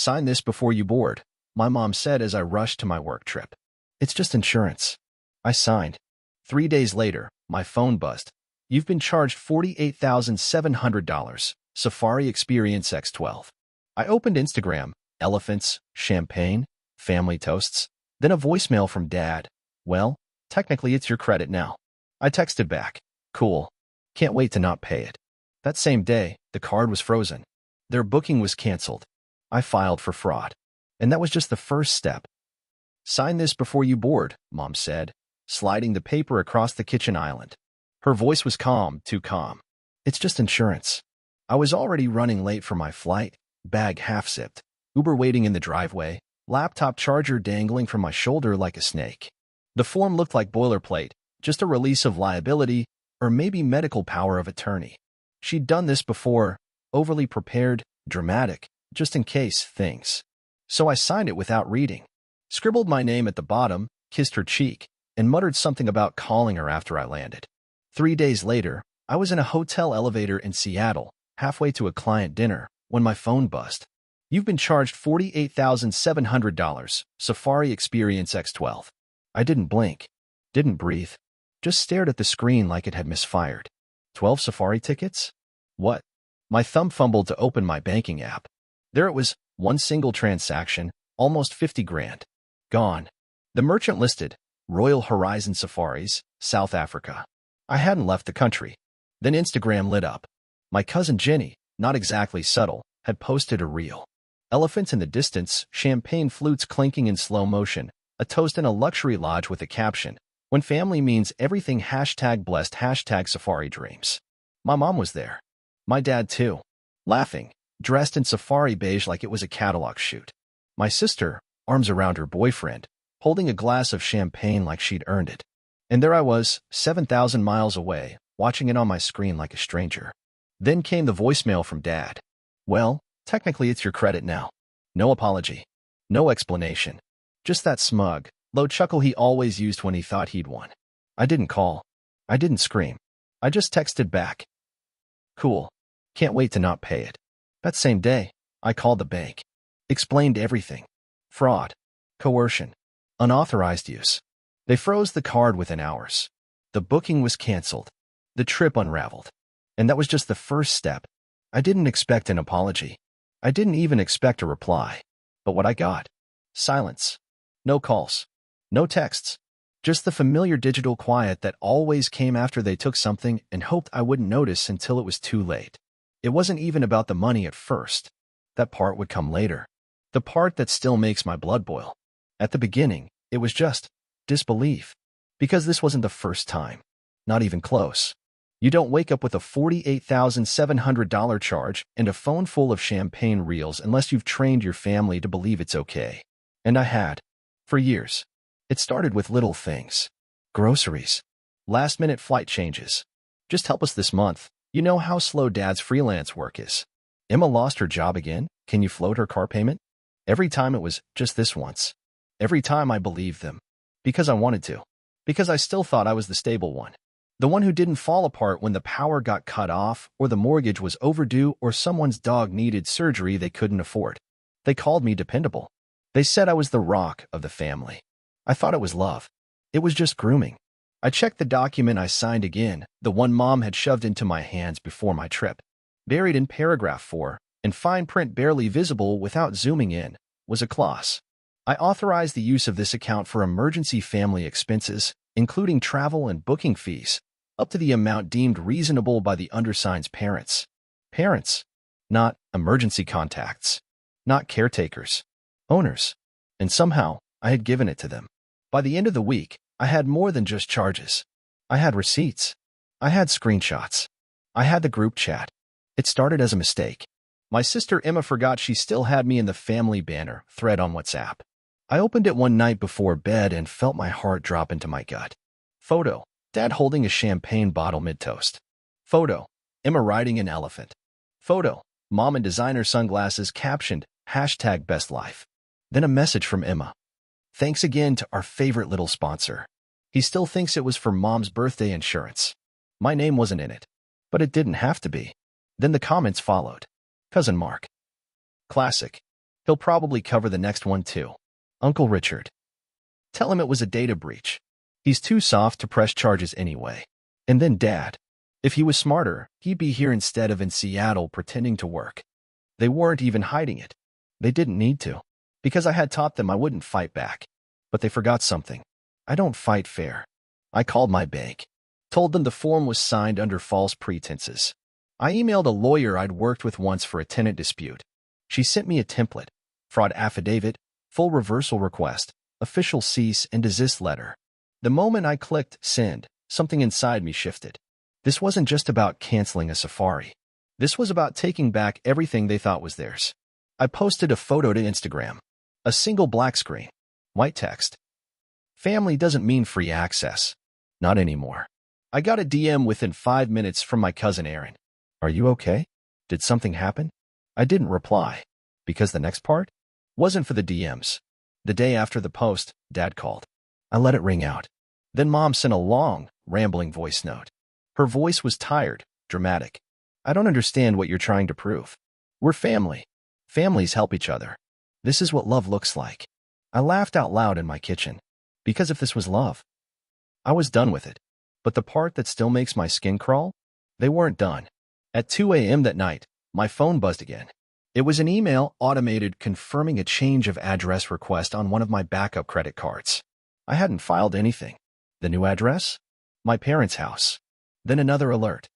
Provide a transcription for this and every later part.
Sign this before you board, my mom said as I rushed to my work trip. It's just insurance. I signed. 3 days later, my phone buzzed. You've been charged $48,700. Safari Experience X12. I opened Instagram, elephants, champagne, family toasts, then a voicemail from Dad. Well, technically it's your credit now. I texted back. Cool. Can't wait to not pay it. That same day, the card was frozen. Their booking was canceled. I filed for fraud. And that was just the first step. Sign this before you board, Mom said, sliding the paper across the kitchen island. Her voice was calm, too calm. It's just insurance. I was already running late for my flight, bag half-zipped, Uber waiting in the driveway, laptop charger dangling from my shoulder like a snake. The form looked like boilerplate, just a release of liability, or maybe medical power of attorney. She'd done this before, overly prepared, dramatic, just in case things. So I signed it without reading, scribbled my name at the bottom, kissed her cheek, and muttered something about calling her after I landed. 3 days later, I was in a hotel elevator in Seattle, halfway to a client dinner, when my phone buzzed. You've been charged $48,700, Safari Experience X12. I didn't blink, didn't breathe, just stared at the screen like it had misfired. 12 Safari tickets? What? My thumb fumbled to open my banking app. There it was, one single transaction, almost 50 grand. Gone. The merchant listed, Royal Horizon Safaris, South Africa. I hadn't left the country. Then Instagram lit up. My cousin Jenny, not exactly subtle, had posted a reel. Elephants in the distance, champagne flutes clinking in slow motion, a toast in a luxury lodge with a caption, when family means everything #blessed #safari dreams. My mom was there. My dad too. Laughing, dressed in safari beige like it was a catalog shoot. My sister, arms around her boyfriend, holding a glass of champagne like she'd earned it. And there I was, 7,000 miles away, watching it on my screen like a stranger. Then came the voicemail from Dad. Well, technically it's your credit now. No apology. No explanation. Just that smug, low chuckle he always used when he thought he'd won. I didn't call. I didn't scream. I just texted back. Cool. Can't wait to not pay it. That same day, I called the bank. Explained everything. Fraud. Coercion. Unauthorized use. They froze the card within hours. The booking was canceled. The trip unraveled. And that was just the first step. I didn't expect an apology. I didn't even expect a reply. But what I got? Silence. No calls. No texts. Just the familiar digital quiet that always came after they took something and hoped I wouldn't notice until it was too late. It wasn't even about the money at first. That part would come later. The part that still makes my blood boil. At the beginning, it was just disbelief. Because this wasn't the first time. Not even close. You don't wake up with a $48,700 charge and a phone full of champagne reels unless you've trained your family to believe it's okay. And I had. For years. It started with little things. Groceries. Last-minute flight changes. Just help us this month. You know how slow Dad's freelance work is. Emma lost her job again. Can you float her car payment? Every time it was just this once. Every time I believed them. Because I wanted to. Because I still thought I was the stable one. The one who didn't fall apart when the power got cut off, or the mortgage was overdue, or someone's dog needed surgery they couldn't afford. They called me dependable. They said I was the rock of the family. I thought it was love. It was just grooming. I checked the document I signed again, the one Mom had shoved into my hands before my trip. Buried in paragraph 4, in fine print barely visible without zooming in, was a clause. I authorized the use of this account for emergency family expenses, including travel and booking fees, up to the amount deemed reasonable by the undersigned's parents. Parents, not emergency contacts, not caretakers, owners. And somehow, I had given it to them. By the end of the week, I had more than just charges. I had receipts. I had screenshots. I had the group chat. It started as a mistake. My sister Emma forgot she still had me in the family banner thread on WhatsApp. I opened it one night before bed and felt my heart drop into my gut. Photo. Dad holding a champagne bottle mid-toast. Photo. Emma riding an elephant. Photo. Mom in designer sunglasses captioned, #bestlife. Then a message from Emma. Thanks again to our favorite little sponsor. He still thinks it was for Mom's birthday insurance. My name wasn't in it. But it didn't have to be. Then the comments followed. Cousin Mark. Classic. He'll probably cover the next one too. Uncle Richard. Tell him it was a data breach. He's too soft to press charges anyway. And then Dad. If he was smarter, he'd be here instead of in Seattle pretending to work. They weren't even hiding it. They didn't need to. Because I had taught them I wouldn't fight back. But they forgot something. I don't fight fair. I called my bank. Told them the form was signed under false pretenses. I emailed a lawyer I'd worked with once for a tenant dispute. She sent me a template, fraud affidavit, full reversal request, official cease and desist letter. The moment I clicked send, something inside me shifted. This wasn't just about canceling a safari. This was about taking back everything they thought was theirs. I posted a photo to Instagram. A single black screen. White text. Family doesn't mean free access. Not anymore. I got a DM within 5 minutes from my cousin Aaron. Are you okay? Did something happen? I didn't reply. Because the next part wasn't for the DMs. The day after the post, Dad called. I let it ring out. Then Mom sent a long, rambling voice note. Her voice was tired, dramatic. I don't understand what you're trying to prove. We're family. Families help each other. This is what love looks like. I laughed out loud in my kitchen. Because if this was love, I was done with it. But the part that still makes my skin crawl? They weren't done. At 2 a.m. that night, my phone buzzed again. It was an email automated confirming a change of address request on one of my backup credit cards. I hadn't filed anything. The new address? My parents' house. Then another alert.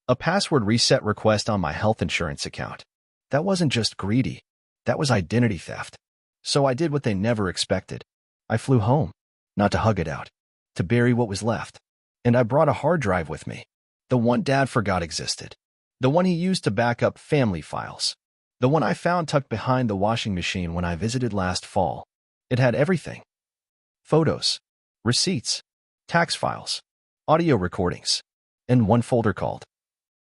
A password reset request on my health insurance account. That wasn't just greedy. That was identity theft. So I did what they never expected. I flew home. Not to hug it out. To bury what was left. And I brought a hard drive with me. The one Dad forgot existed. The one he used to back up family files. The one I found tucked behind the washing machine when I visited last fall. It had everything. Photos, receipts, tax files, audio recordings, and one folder called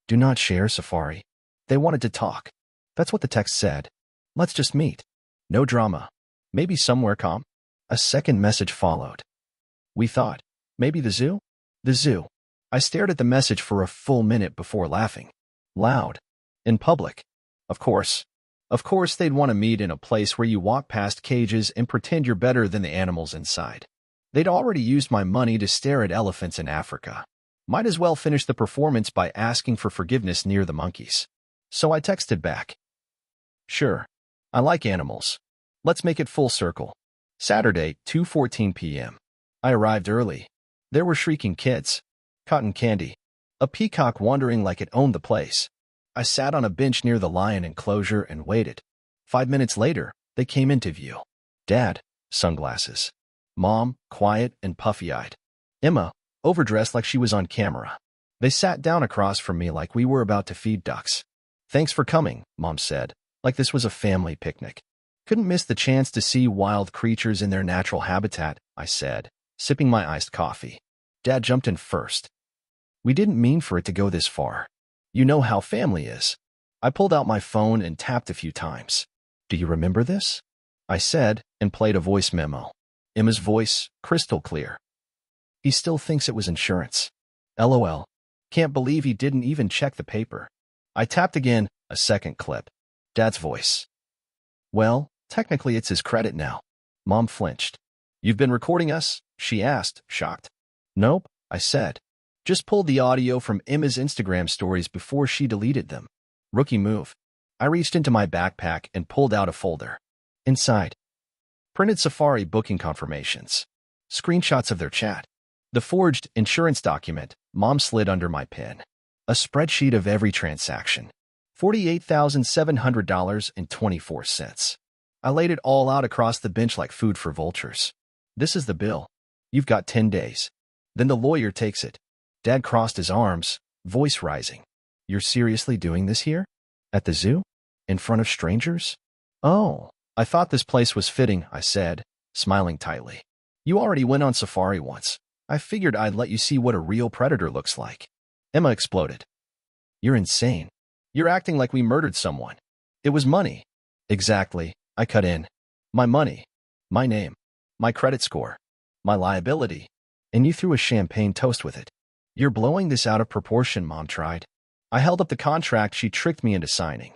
Do Not Share Safari. They wanted to talk. That's what the text said. Let's just meet. No drama. Maybe somewhere calm. A second message followed. We thought. Maybe the zoo? The zoo. I stared at the message for a full minute before laughing. Loud. In public. Of course. Of course they'd want to meet in a place where you walk past cages and pretend you're better than the animals inside. They'd already used my money to stare at elephants in Africa. Might as well finish the performance by asking for forgiveness near the monkeys. So I texted back. Sure. I like animals. Let's make it full circle. Saturday, 2:14 p.m. I arrived early. There were shrieking kids. Cotton candy. A peacock wandering like it owned the place. I sat on a bench near the lion enclosure and waited. 5 minutes later, they came into view. Dad, sunglasses. Mom, quiet and puffy-eyed. Emma, overdressed like she was on camera. They sat down across from me like we were about to feed ducks. Thanks for coming, Mom said, like this was a family picnic. Couldn't miss the chance to see wild creatures in their natural habitat, I said, sipping my iced coffee. Dad jumped in first. We didn't mean for it to go this far. You know how family is. I pulled out my phone and tapped a few times. Do you remember this? I said, and played a voice memo. Emma's voice, crystal clear. He still thinks it was insurance. LOL. Can't believe he didn't even check the paper. I tapped again, a second clip. Dad's voice. Well, technically it's his credit now. Mom flinched. You've been recording us? She asked, shocked. Nope, I said. Just pulled the audio from Emma's Instagram stories before she deleted them. Rookie move. I reached into my backpack and pulled out a folder. Inside. Printed Safari booking confirmations. Screenshots of their chat. The forged insurance document Mom slid under my pen. A spreadsheet of every transaction. $48,700.24. I laid it all out across the bench like food for vultures. This is the bill. You've got 10 days. Then the lawyer takes it. Dad crossed his arms, voice rising. You're seriously doing this here? At the zoo? In front of strangers? Oh, I thought this place was fitting, I said, smiling tightly. You already went on safari once. I figured I'd let you see what a real predator looks like. Emma exploded. You're insane. You're acting like we murdered someone. It was money. Exactly, I cut in. My money. My name. My credit score. My liability. And you threw a champagne toast with it. You're blowing this out of proportion, Mom tried. I held up the contract she tricked me into signing.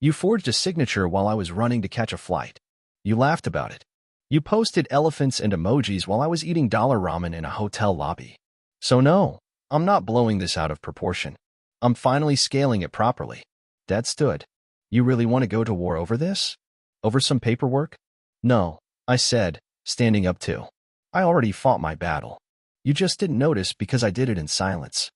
You forged a signature while I was running to catch a flight. You laughed about it. You posted elephants and emojis while I was eating dollar ramen in a hotel lobby. So no, I'm not blowing this out of proportion. I'm finally scaling it properly. Dad stood. You really want to go to war over this? Over some paperwork? No, I said, standing up too. I already fought my battle. You just didn't notice because I did it in silence.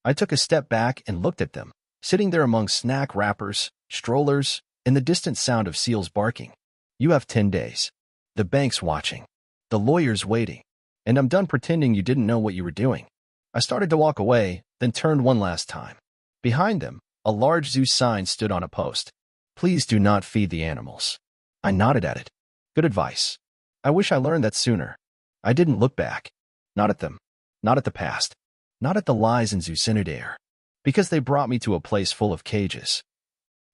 I took a step back and looked at them, sitting there among snack wrappers, strollers, and the distant sound of seals barking. You have 10 days. The bank's watching. The lawyer's waiting. And I'm done pretending you didn't know what you were doing. I started to walk away, then turned one last time. Behind them, a large zoo sign stood on a post. Please do not feed the animals. I nodded at it. Good advice. I wish I learned that sooner. I didn't look back. Not at them. Not at the past. Not at the lies in Zucinidaire. Because they brought me to a place full of cages.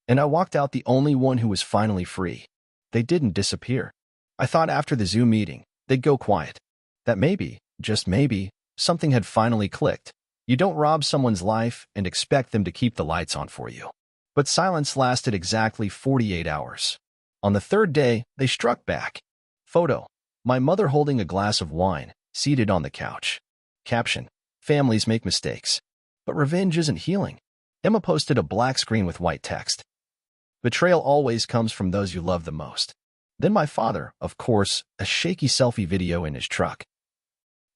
And I walked out the only one who was finally free. They didn't disappear. I thought after the zoo meeting, they'd go quiet. That maybe, just maybe, something had finally clicked. You don't rob someone's life and expect them to keep the lights on for you. But silence lasted exactly 48 hours. On the third day, they struck back. Photo. My mother holding a glass of wine, seated on the couch. Caption. Families make mistakes. But revenge isn't healing. Emma posted a black screen with white text. Betrayal always comes from those you love the most. Then my father, of course, a shaky selfie video in his truck.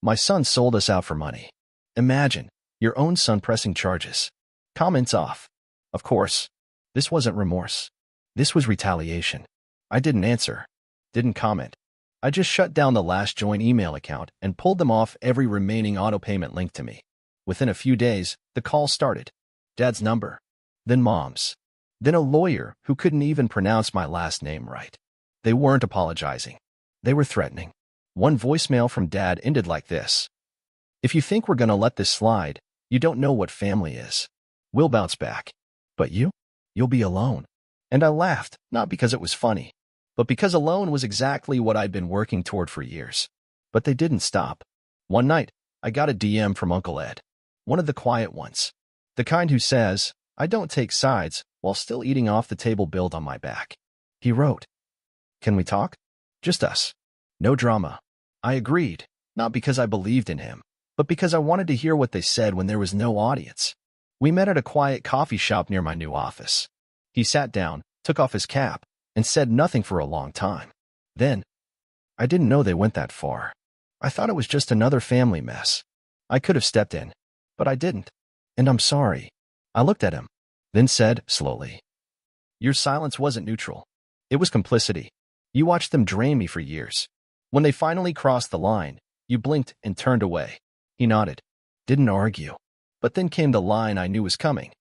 My son sold us out for money. Imagine, your own son pressing charges. Comments off. Of course, this wasn't remorse. This was retaliation. I didn't answer. Didn't comment. I just shut down the last join email account and pulled them off every remaining auto-payment link to me. Within a few days, the call started. Dad's number. Then Mom's. Then a lawyer who couldn't even pronounce my last name right. They weren't apologizing. They were threatening. One voicemail from Dad ended like this. If you think we're gonna let this slide, you don't know what family is. We'll bounce back. But you? You'll be alone. And I laughed, not because it was funny, but because alone was exactly what I'd been working toward for years. But they didn't stop. One night, I got a DM from Uncle Ed. One of the quiet ones. The kind who says, I don't take sides while still eating off the table built on my back. He wrote, Can we talk? Just us. No drama. I agreed, not because I believed in him, but because I wanted to hear what they said when there was no audience. We met at a quiet coffee shop near my new office. He sat down, took off his cap, and said nothing for a long time. Then, I didn't know they went that far. I thought it was just another family mess. I could have stepped in, but I didn't. And I'm sorry. I looked at him, then said, slowly, Your silence wasn't neutral. It was complicity. You watched them drain me for years. When they finally crossed the line, you blinked and turned away. He nodded. Didn't argue. But then came the line I knew was coming.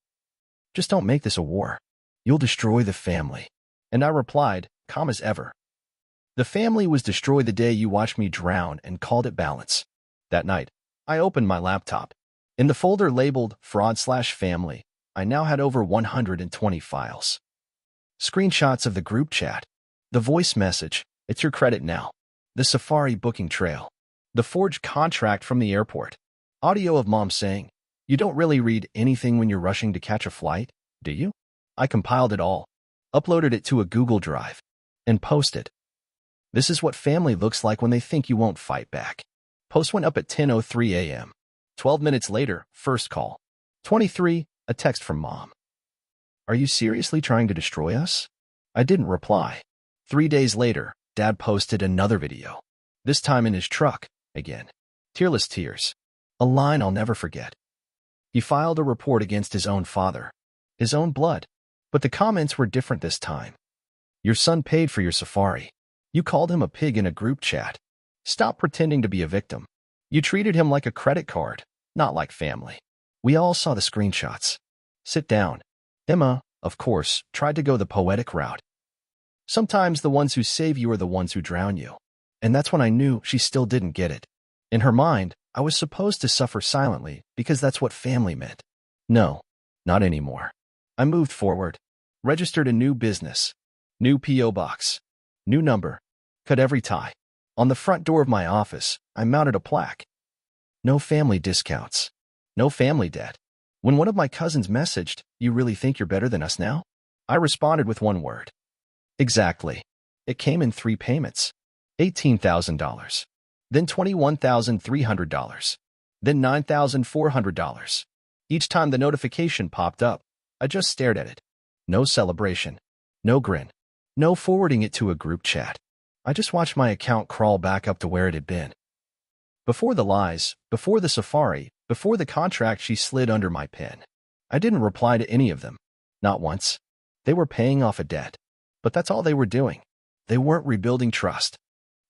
Just don't make this a war. You'll destroy the family. And I replied, calm as ever. The family was destroyed the day you watched me drown and called it balance. That night, I opened my laptop. In the folder labeled fraud/family, I now had over 120 files. Screenshots of the group chat. The voice message, it's your credit now. The safari booking trail. The forged contract from the airport. Audio of Mom saying, You don't really read anything when you're rushing to catch a flight, do you? I compiled it all, uploaded it to a Google Drive, and posted. This is what family looks like when they think you won't fight back. Post went up at 10:03 a.m. 12 minutes later, first call. 23, a text from Mom. Are you seriously trying to destroy us? I didn't reply. 3 days later, Dad posted another video. This time in his truck, again. Tearless tears. A line I'll never forget. He filed a report against his own father. His own blood. But the comments were different this time. Your son paid for your safari. You called him a pig in a group chat. Stop pretending to be a victim. You treated him like a credit card, not like family. We all saw the screenshots. Sit down. Emma, of course, tried to go the poetic route. Sometimes the ones who save you are the ones who drown you. And that's when I knew she still didn't get it. In her mind, I was supposed to suffer silently because that's what family meant. No, not anymore. I moved forward, registered a new business, new P.O. box, new number, cut every tie. On the front door of my office, I mounted a plaque. No family discounts. No family debt. When one of my cousins messaged, You really think you're better than us now? I responded with one word. Exactly. It came in 3 payments. $18,000. Then $21,300. Then $9,400. Each time the notification popped up, I just stared at it. No celebration. No grin. No forwarding it to a group chat. I just watched my account crawl back up to where it had been. Before the lies, before the safari, before the contract she slid under my pin. I didn't reply to any of them. Not once. They were paying off a debt. But that's all they were doing. They weren't rebuilding trust.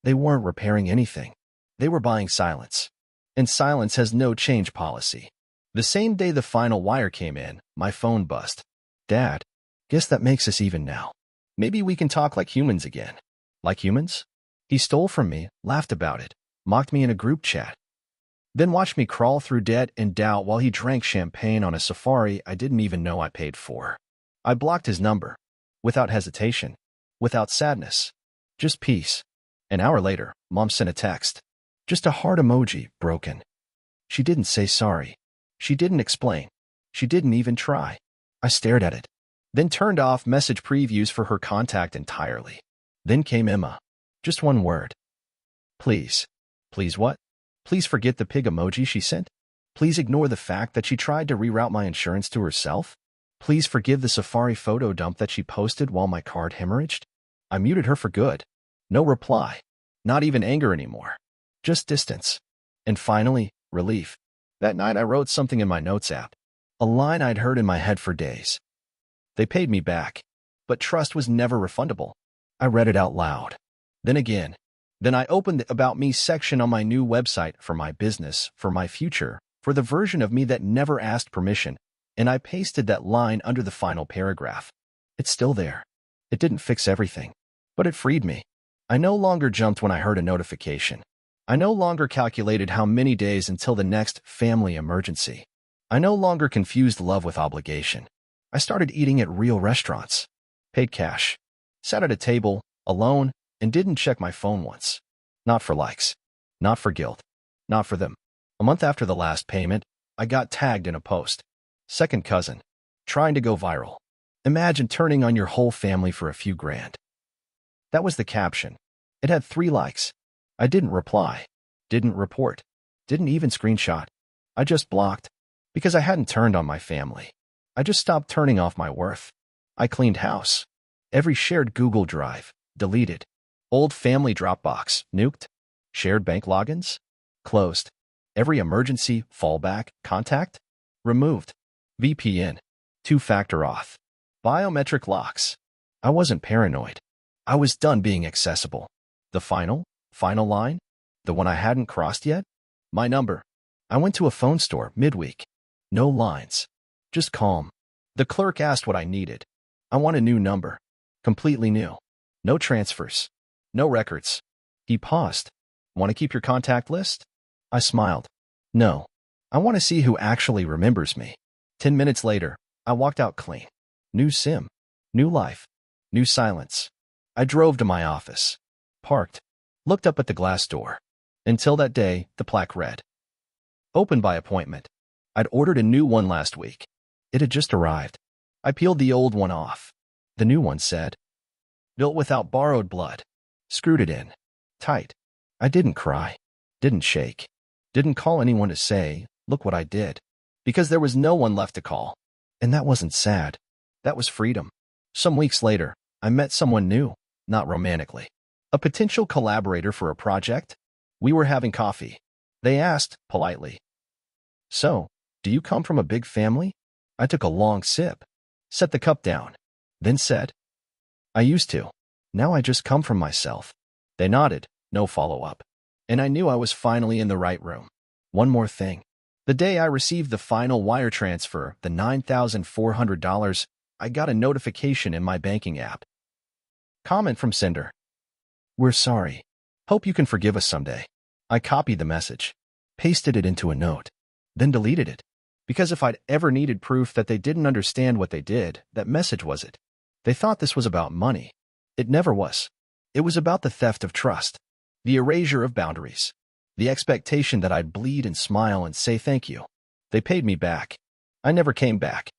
They weren't repairing anything. They were buying silence. And silence has no change policy. The same day the final wire came in, my phone buzzed. Dad, guess that makes us even now. Maybe we can talk like humans again. Like humans? He stole from me, laughed about it, mocked me in a group chat. Then watched me crawl through debt and doubt while he drank champagne on a safari I didn't even know I paid for. I blocked his number. Without hesitation. Without sadness. Just peace. An hour later, Mom sent a text. Just a heart emoji, broken. She didn't say sorry. She didn't explain. She didn't even try. I stared at it. Then turned off message previews for her contact entirely. Then came Emma. Just one word. Please. Please what? Please forget the pig emoji she sent? Please ignore the fact that she tried to reroute my insurance to herself? Please forgive the safari photo dump that she posted while my card hemorrhaged? I muted her for good. No reply. Not even anger anymore. Just distance. And finally, relief. That night I wrote something in my notes app. A line I'd heard in my head for days. They paid me back. But trust was never refundable. I read it out loud. Then again. Then I opened the About Me section on my new website for my business, for my future, for the version of me that never asked permission, and I pasted that line under the final paragraph. It's still there. It didn't fix everything, but it freed me. I no longer jumped when I heard a notification. I no longer calculated how many days until the next family emergency. I no longer confused love with obligation. I started eating at real restaurants. Paid cash. Sat at a table, alone, and didn't check my phone once. Not for likes. Not for guilt. Not for them. A month after the last payment, I got tagged in a post. Second cousin. Trying to go viral. Imagine turning on your whole family for a few grand. That was the caption. It had 3 likes. I didn't reply. Didn't report. Didn't even screenshot. I just blocked. Because I hadn't turned on my family. I just stopped turning off my worth. I cleaned house. Every shared Google Drive. Deleted. Old family Dropbox. Nuked. Shared bank logins. Closed. Every emergency fallback contact. Removed. VPN. 2-factor auth. Biometric locks. I wasn't paranoid. I was done being accessible. The final line? The one I hadn't crossed yet? My number. I went to a phone store midweek. No lines. Just calm. The clerk asked what I needed. I want a new number. Completely new. No transfers. No records. He paused. Want to keep your contact list? I smiled. No. I want to see who actually remembers me. 10 minutes later, I walked out clean. New SIM. New life. New silence. I drove to my office. Parked. Looked up at the glass door. Until that day, the plaque read. Open by appointment. I'd ordered a new one last week. It had just arrived. I peeled the old one off. The new one said, built without borrowed blood. Screwed it in. Tight. I didn't cry. Didn't shake. Didn't call anyone to say, look what I did. Because there was no one left to call. And that wasn't sad. That was freedom. Some weeks later, I met someone new, not romantically. A potential collaborator for a project. We were having coffee. They asked, politely, so, do you come from a big family? I took a long sip. Set the cup down. Then said, I used to. Now I just come from myself. They nodded, no follow-up. And I knew I was finally in the right room. One more thing. The day I received the final wire transfer, the $9,400, I got a notification in my banking app. Comment from sender. We're sorry. Hope you can forgive us someday. I copied the message, pasted it into a note, then deleted it. Because if I'd ever needed proof that they didn't understand what they did, that message was it. They thought this was about money. It never was. It was about the theft of trust, the erasure of boundaries, the expectation that I'd bleed and smile and say thank you. They paid me back. I never came back.